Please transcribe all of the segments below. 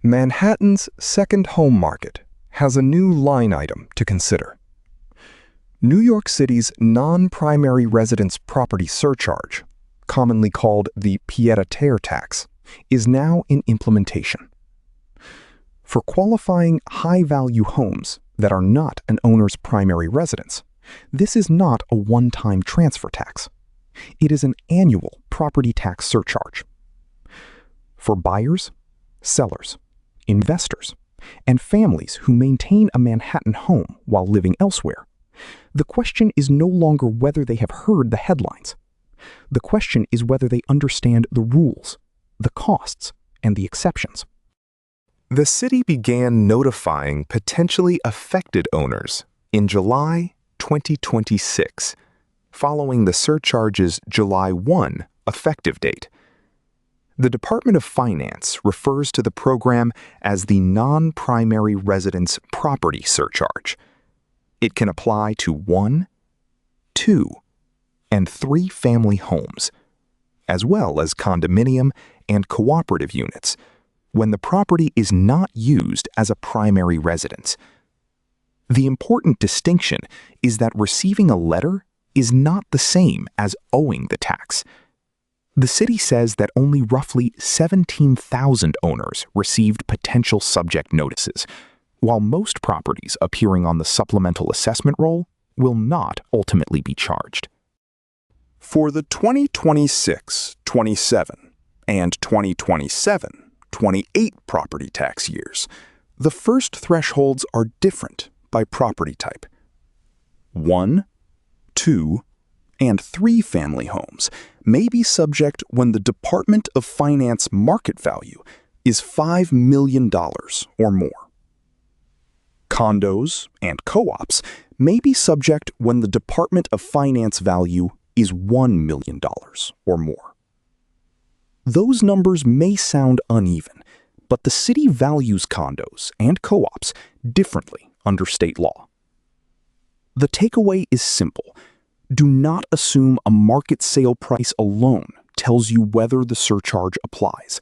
Manhattan's second home market has a new line item to consider. New York City's non-primary residence property surcharge, commonly called the Pied-à-Terre tax, is now in implementation. For qualifying high-value homes that are not an owner's primary residence, this is not a one-time transfer tax. It is an annual property tax surcharge. For buyers, sellers, investors, and families who maintain a Manhattan home while living elsewhere, the question is no longer whether they have heard the headlines. The question is whether they understand the rules, the costs, and the exceptions. The city began notifying potentially affected owners in July 2026, following the surcharge's July 1 effective date. The Department of Finance refers to the program as the Non-Primary Residence Property Surcharge. It can apply to 1, 2, and 3 family homes, as well as condominium and cooperative units, when the property is not used as a primary residence. The important distinction is that receiving a letter is not the same as owing the tax. The city says that only roughly 17,000 owners received potential subject notices, while most properties appearing on the supplemental assessment roll will not ultimately be charged. For the 2026, 27, and 2027-28 property tax years, the first thresholds are different by property type. 1, 2, and 3 family homes may be subject when the Department of Finance market value is $5 million or more. Condos and co-ops may be subject when the Department of Finance value is $1 million or more. Those numbers may sound uneven, but the city values condos and co-ops differently under state law. The takeaway is simple. Do not assume a market sale price alone tells you whether the surcharge applies.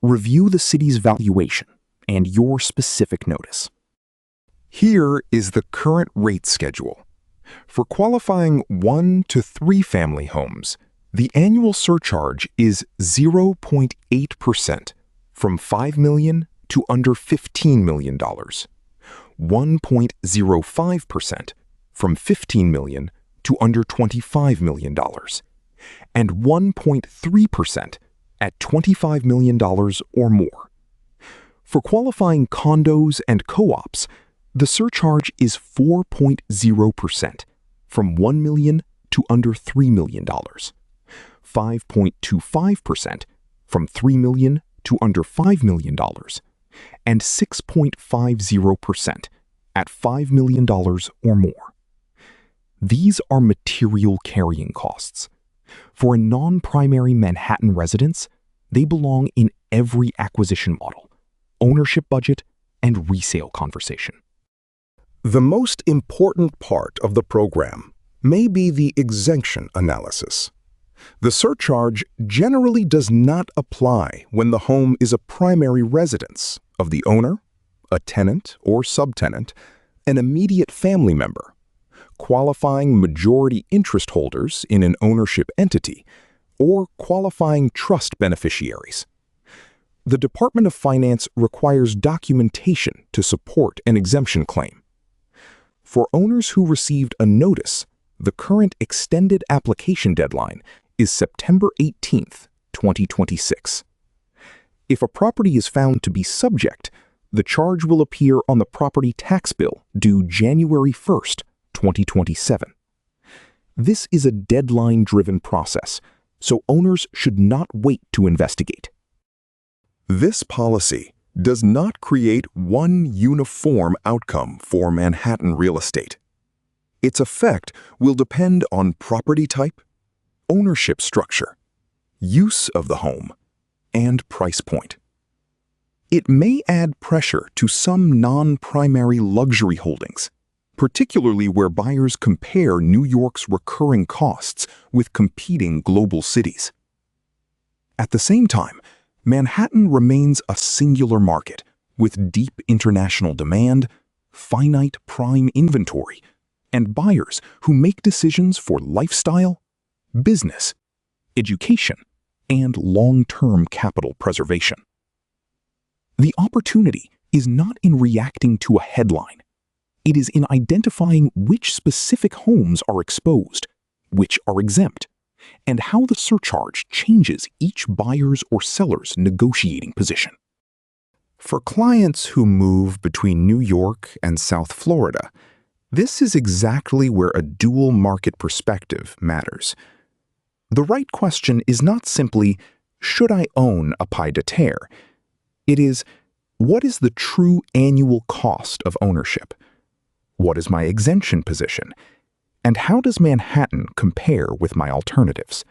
Review the city's valuation and your specific notice. Here is the current rate schedule. For qualifying 1 to 3 family homes, the annual surcharge is 0.8% from $5 million to under $15 million, 1.05% from $15 million to under $25 million, and 1.3% at $25 million or more. For qualifying condos and co-ops, the surcharge is 4.0% from $1 million to under $3 million, 5.25% from $3 million to under $5 million, and 6.50% at $5 million or more. These are material carrying costs. For a non-primary Manhattan residence, they belong in every acquisition model, ownership budget, and resale conversation. The most important part of the program may be the exemption analysis. The surcharge generally does not apply when the home is a primary residence of the owner, a tenant or subtenant, an immediate family member, qualifying majority interest holders in an ownership entity, or qualifying trust beneficiaries. The Department of Finance requires documentation to support an exemption claim. For owners who received a notice, the current extended application deadline is September 18, 2026. If a property is found to be subject, the charge will appear on the property tax bill due January 1, 2027. This is a deadline-driven process, so owners should not wait to investigate. This policy does not create one uniform outcome for Manhattan real estate. Its effect will depend on property type, ownership structure, use of the home, and price point. It may add pressure to some non-primary luxury holdings, particularly where buyers compare New York's recurring costs with competing global cities. At the same time, Manhattan remains a singular market with deep international demand, finite prime inventory, and buyers who make decisions for lifestyle, business, education, and long-term capital preservation. The opportunity is not in reacting to a headline. It is in identifying which specific homes are exposed, which are exempt, and how the surcharge changes each buyer's or seller's negotiating position. For clients who move between New York and South Florida, this is exactly where a dual market perspective matters. The right question is not simply, should I own a pied-à-terre? It is, what is the true annual cost of ownership? What is my exemption position? And how does Manhattan compare with my alternatives?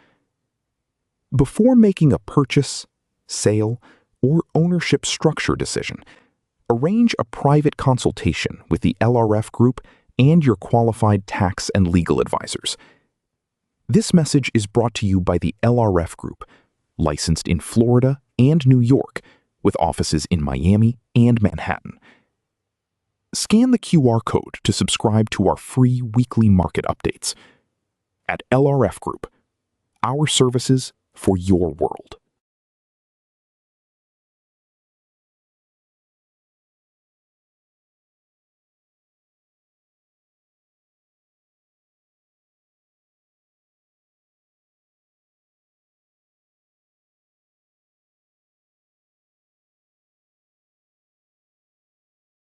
Before making a purchase, sale, or ownership structure decision, arrange a private consultation with the LRF Group and your qualified tax and legal advisors. This message is brought to you by the LRF Group, licensed in Florida and New York, with offices in Miami and Manhattan. Scan the QR code to subscribe to our free weekly market updates. At LRF Group, our services for your world.